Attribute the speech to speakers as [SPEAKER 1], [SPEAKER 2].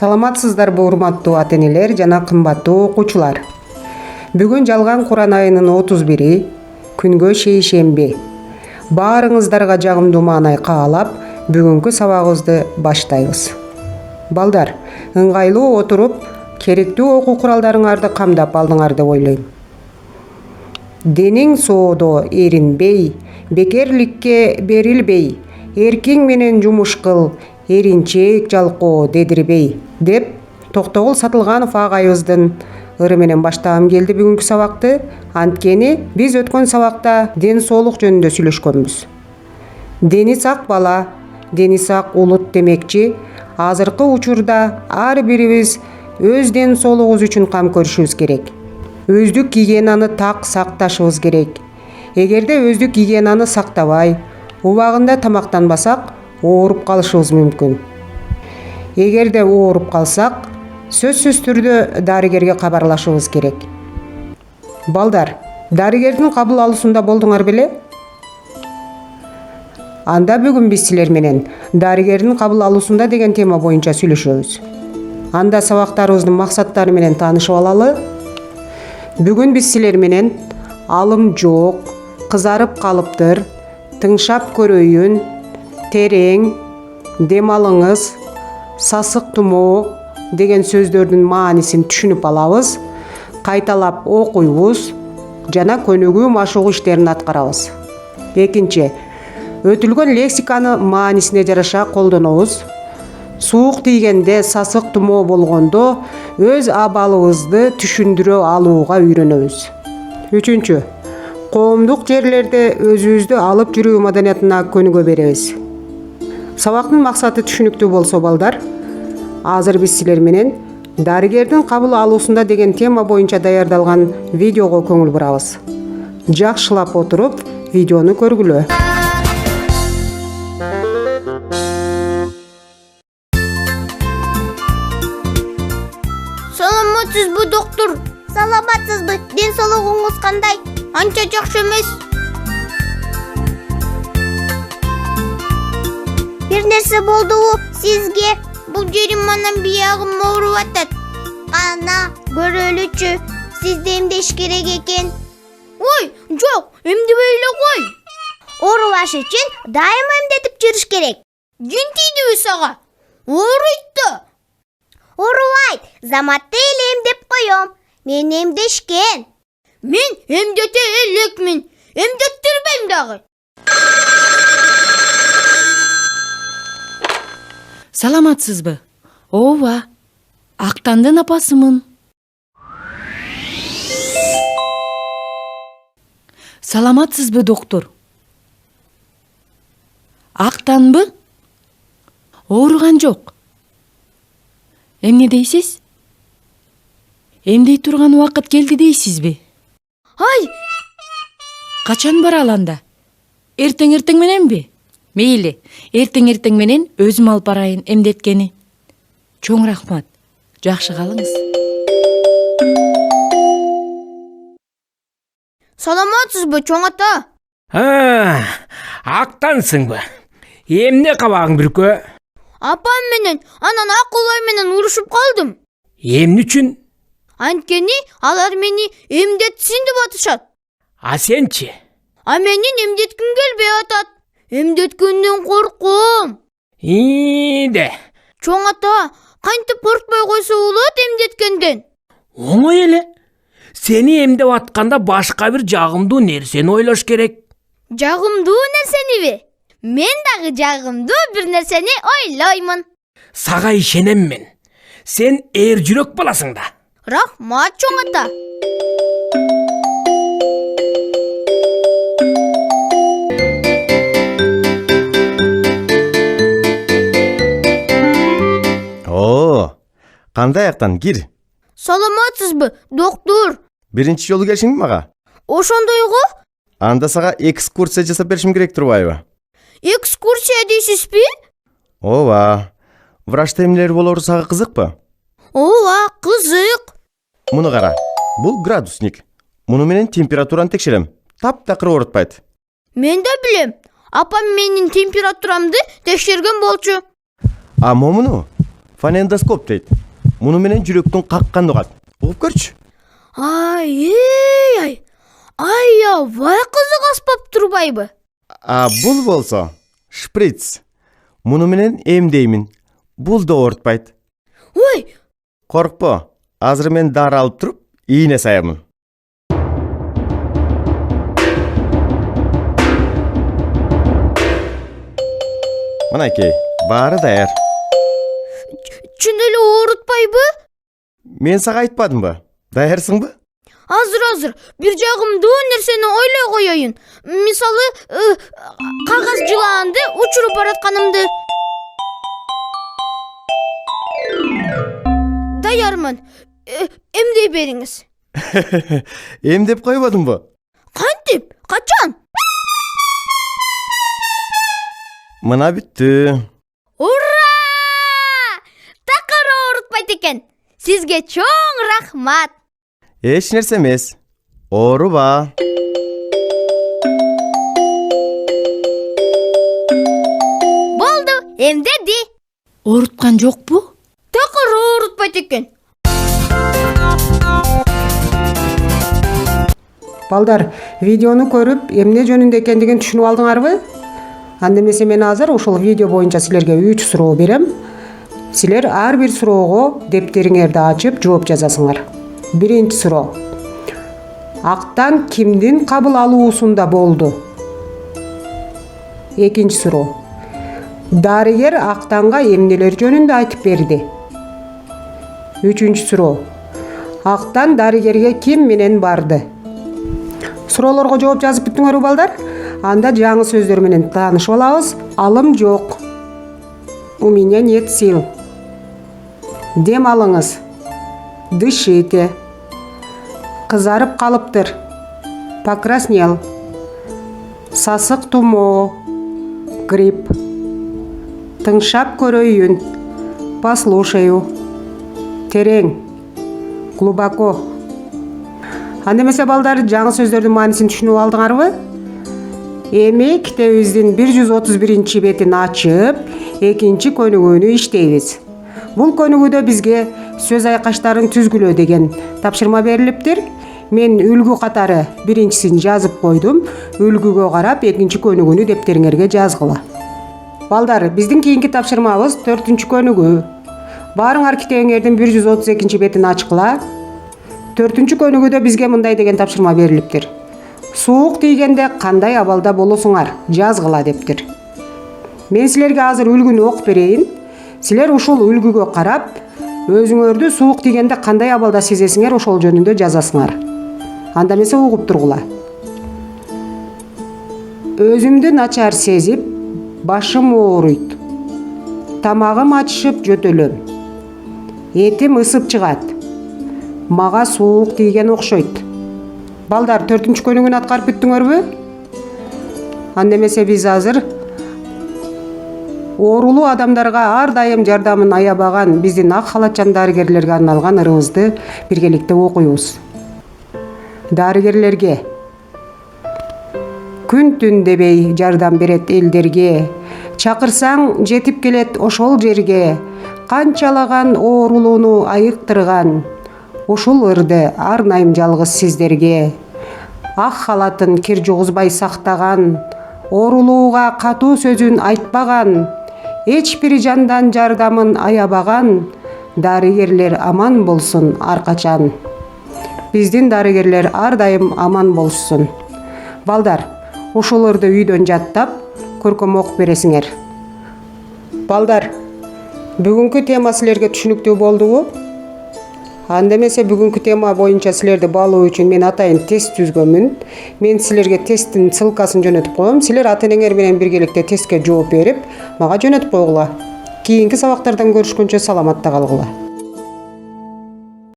[SPEAKER 1] Саламатсыздарбы урматтуу ата-энелер жана кымбаттуу окуучулар. Бүгүн жалган Куран айынын 31-и, күнгө шейшемби. Баарыңыздарга жагымдуу маанай каалап, бүгүнкү сабагыбызды баштайбыз. Балдар, ыңгайлуу отуруп, керектүү окуу куралдарыңарды камдап алдыңар деп ойлойм. Дениң соодо эринбей, бекерликке берилбей, эркиң менен жумуш кыл, эринчек жалкоо дедирбей деп Токтогул Сатылганов агайыбыздын ыры менен баштагым келди бүгүнкү сабакты. Анткени биз өткөн сабакта ден соолук жөнүндө сүйлөшкөнбүз. Дени сак бала, дени сак улут демекчи, азыркы учурда ар бирибиз өз ден соолугубуз үчүн кам көрүшүбүз керек. Өздүк гигиенаны так сакташыбыз керек. Эгерде өздүк гигиенаны сактабай, убагында тамактанбасак, ооруп калышыбыз мүмкүн. Эгерде ооруп калсак, сөзсүз түрдө дарыгерге кабарлашыбыз керек. Балдар, дарыгердин кабыл алуусунда болдуңар беле? Анда бүгүн биз силер менен дарыгердин кабыл алуусунда деген тема боюнча сүйлөшөбүз. Анда сабактарыбыздын максаттары менен таанышып алалы. Бүгүн биз силер менен алым жок, кызарып калыптыр, тыңшап көрөйүн, терең, дем алыңыз, сасык тумоо деген сөздөрдүн маанисин түшүнүп алабыз, кайталап окуйбуз жана көнүгүү машыгуу иштерин аткарабыз. Экинчи, өтүлгөн лексиканы маанисине жараша колдонобуз. Суук тийгенде, сасык тумоо болгондо өз абалыбызды түшүндүрө алууга үйрөнөбүз. Үчүнчү, коомдук жерлерде өзүбүздү алып жүрүү маданиятына көнүгө беребиз. Сабактын максаты түшүнүктүү болсо балдар, азыр биз силер менен дарыгердин кабыл алуусунда деген тема боюнча даярдалган видеого көңүл бурабыз. Жакшылап отуруп, видеону көргүлө.
[SPEAKER 2] Саламатсызбы, доктор? Саламатсызбы? Ден соолугуңуз кандай? Анча жакшы эмес. Бир нерсе болдубу сизге? Бул жерим анан биягым ооруп атат. Кана, көрөлүчү. Сизди эмдеш керек экен. Ой, жок, эмдебей эле кой. Оорубаш үчүн дайыма эмдетип жүрүш керек. Жин тийдиби сага? Ооруйт да. Оорубайт, заматта эле эмдеп коем. Мен эмдешкен. Мен эмдете элекмин. Эмдеттирбейм дагы.
[SPEAKER 3] Саламатсызбы? Ооба, Актандын апасымын. Саламатсызбы, доктор? Актанбы? Ооруган жок. Эмне дейсиз? Эмдей турган убакыт келди дейсизби?
[SPEAKER 2] Ай!
[SPEAKER 3] Качан баралы анда? Эртең мененби? Мейли, эртең менен өзүм алып барайын эмдеткени. Чоң рахмат. Жакшы калыңыз.
[SPEAKER 2] Саламатсызбы, чоң ата?
[SPEAKER 4] Актансыңбы? Эмне кабагың бүркө?
[SPEAKER 2] Апам менен анан акылбай менен урушуп калдым.
[SPEAKER 4] Эмне үчүн?
[SPEAKER 2] Анткени алар мени эмдетсин деп атышат.
[SPEAKER 4] А сенчи?
[SPEAKER 2] А менин эмдетким келбей атат. Эмдеткөндөн корком.
[SPEAKER 4] Ийде.
[SPEAKER 2] Чоң ата, кантип коркпой койсо болот эмдеткенден?
[SPEAKER 4] Оңой эле. Сени эмдеп атканда башка бир жагымдуу нерсени ойлош керек.
[SPEAKER 2] Жагымдуу нерсениби? Мен дагы жагымдуу бир нерсени ойлоймун.
[SPEAKER 4] Сага ишенем мен. Сен эр жүрөк баласың да.
[SPEAKER 2] Рахмат, чоң ата.
[SPEAKER 5] Кандай Актан, кир.
[SPEAKER 2] Саламатсызбы, доктор?
[SPEAKER 5] Биринчи жолу келишиңби мага?
[SPEAKER 2] Ошондойго?
[SPEAKER 5] Анда сага экскурсия жасап беришим керек турбайбы?
[SPEAKER 2] Экскурсия дейсизби?
[SPEAKER 5] Ооба. Врачта эмнелер болору сага кызыкпы?
[SPEAKER 2] Ооба, кызык.
[SPEAKER 5] Муну кара. Бул градусник. Муну менен температураны текшерем. Таптакыр оорутпайт.
[SPEAKER 2] Мен да билем. Апам менин температурамды текшерген болчу.
[SPEAKER 5] А момуну Фонендоскоп дейт. Муну менен жүрөктүн какканды угат. Угуп көрчү.
[SPEAKER 2] Ай, аябай кызык аспап турбайбы?
[SPEAKER 5] Бул болсо шприц. Муну менен эмдеймин. Бул да оорутпайт.
[SPEAKER 2] Ой,
[SPEAKER 5] Коркпо. Азыр мен дары алып туруп, ийне саямын. Мынакей, баары даяр.
[SPEAKER 2] чын эле оорутпайбы?
[SPEAKER 5] Мен сага айтпадымбы? Даярсыңбы?
[SPEAKER 2] Азыр бир жагымдуу нерсени ойлой коеюн. Мисалы, кагаз жылаанды учуруп баратканымды. Даярмын. Эмдей бериңиз.
[SPEAKER 5] Эмдеп койбодумбу?
[SPEAKER 2] Кантип? Качан?
[SPEAKER 5] Мына бүттү.
[SPEAKER 2] Ура! Такыр оорутпайт экен. Сизге чоң рахмат.
[SPEAKER 5] Эч нерсе эмес. Ооруба.
[SPEAKER 2] Болду, эмдеди.
[SPEAKER 3] Ооруткан жокпу?
[SPEAKER 2] Такыр оорутпайт экен.
[SPEAKER 1] Балдар, видеону көрүп, эмне жөнүндө экендигин түшүнүп алдыңарбы? Анда эмесе мен азыр ушул видео боюнча силерге 3 суроо берем. Силер ар бир суроого дептериңерди ачып жооп жазасыңар. Биринчи суроо. Актан кимдин кабыл алуусунда болду? Экинчи суроо. Дарыгер Актанга эмнелер жөнүндө айтып берди? Үчүнчү суроо. Актан дарыгерге ким менен барды? Суроолорго жооп жазып бүттүңөрбү балдар? Анда жаңы сөздөр менен таанышып алабыз. Алым жок. У меня нет сил. Дем алыңыз. Дышите. Кызарып калыптыр. Покраснел. Сасык тумоо. Грипп. Тыңшап көрөйүн. Послушаю. Терең. Глубоко. Анда эмесе балдар, жаңы сөздөрдүн маанисин түшүнүп алдыңарбы? Эми китебибиздин 131 бетин ачып, экинчи көнүгүүнү иштейбиз. Бул көнүгүүдө бизге сөз айкаштарын түзгүлө деген тапшырма берилиптир. Мен үлгү катары биринчисин жазып койдум. Үлгүгө карап экинчи көнүгүүнү дептериңерге жазгыла. Балдар, биздин кийинки тапшырмабыз 4-үнчү көнүгүү. Баарыңар китебиңердин 132 бетин ачкыла. 4-үнчү көнүгүүдө бизге мындай деген тапшырма берилиптир. Суук тийгенде кандай абалда болосуңар? Жазгыла дептир. Мен силерге азыр үлгүнү окуп берейин. Силер ушул үлгүгө карап, өзүңөрдү суук тийгенде кандай абалда сезесиңер, ошол жөнүндө жазасыңар. Анда эмесе угуп тургула. Өзүмдү начар сезип, башым ооруйт. Тамагым ачышып жөтөлөм. Этим ысып чыгат. Мага суук тийген окшойт. Балдар, 4-үнчү көнүгүүнү аткарып бүттүңөрбү? Анда эмесе биз азыр оорулуу адамдарга ар дайым жардамын аябаган биздин ак халатчан дарыгерлерге арналган ырыбызды биргеликте окуйбуз. Дарыгерлерге күн түн дебей жардам берет элдерге, чакырсаң жетип келет ошол жерге, канчалаган оорулууну айыктырган, ушул ырды арнайым жалгыз сиздерге. Ак халатын кир жугузбай сактаган, оорулууга катуу сөзүн айтпаган, эч бир жандан жардамын аябаган, дарыгерлер аман болсун ар качан. Биздин дарыгерлер ар дайым аман болушсун. Балдар, ушул ырды үйдөн жаттап, көркөм окуп бересиңер. Балдар, бүгүнкү тема силерге түшүнүктүү болдубу? Анда эмесе бүгүнкү тема боюнча силерди баалоо үчүн мен атайын тест түзгөнмүн. Мен силерге тесттин ссылкасын жөнөтүп коем. Силер ата-энеңер менен биргеликте тестке жооп берип, мага жөнөтүп койгула. Кийинки сабактардан көрүшкөнчө саламатта калгыла.